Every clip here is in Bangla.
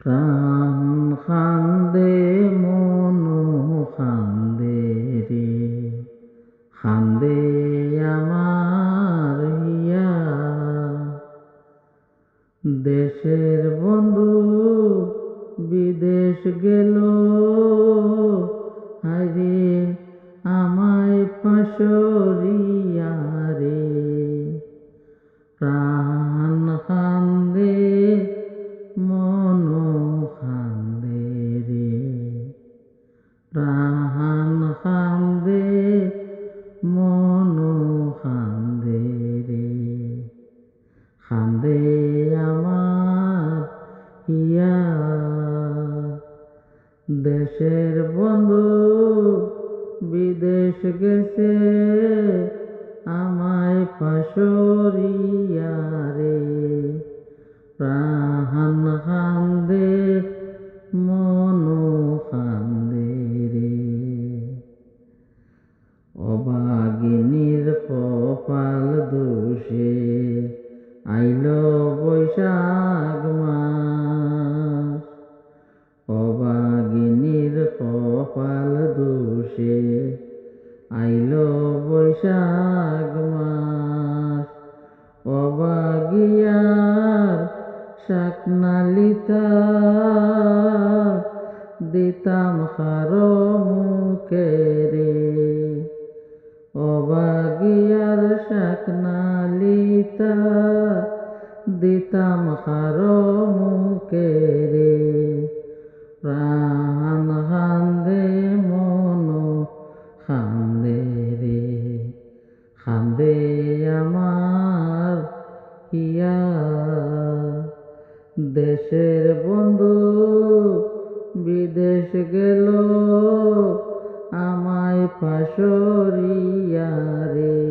প্রাণ খান্দে মনু খান্দে রে, খান্দে আমার হিয়া। দেশের বন্ধু বিদেশ গেল, হায়রে আমায় পাশরিয়া রে। প্রাণ খান্দে মনু খান্দে রে, প্রাণ খান্দে মনু খান্দে রে, খান্দে আমার হিয়া। দেশের বন্ধু বিদেশ গেছে, আমায় পাশরিয়া রে। প্রাণ খান্দে মনু খান্দে রে। অভাগিনীর কপাল দোষে আইল বৈশাখ মাস, অভাগিনীর কপাল দোষে আইল বৈশাখ মাস। অভাগিয়ার শাকনালিতা দিতাম খারো মুখে রে, অভাগিয়ার শাকনালিতা দিতাম খারো মুখে রে। প্রাণ খান্দে মনু খান্দে রে, খান্দে আমার হিয়া। দেশের বন্ধু বিদেশ গেল, আমায় পাশরিয়া রে।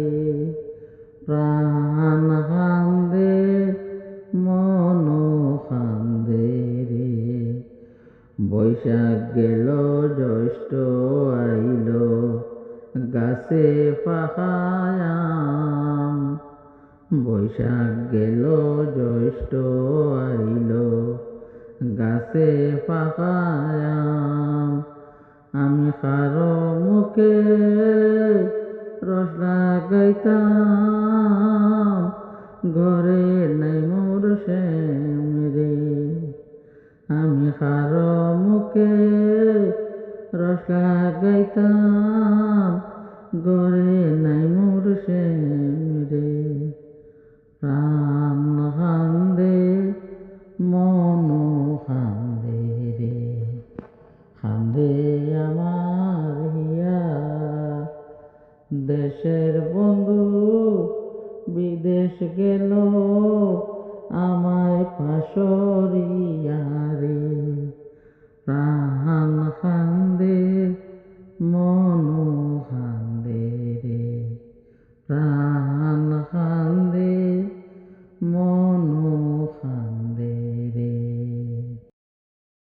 প্রাণ খান্দে মনু খান্দে রে। বৈশাখ গেল জ্যৈষ্ঠ আইল, গাছে পাকায় আম। বৈশাখ গেল জ্যৈষ্ঠ আইল, গাছে পাকায় আম। আমি কারো মুখে রস লাগাইতাম, ঘরে নাই মোর শ্যাম রে। আমি কারো মুখে রস লাগাইতাম, ঘরে নাই মোর শ্যাম রে। প্রাণ খান্দে মনু খান্দে রে, খান্দে আমার হিয়া। দেশের বন্ধু বিদেশ গেল, আমায় পাশরিয়া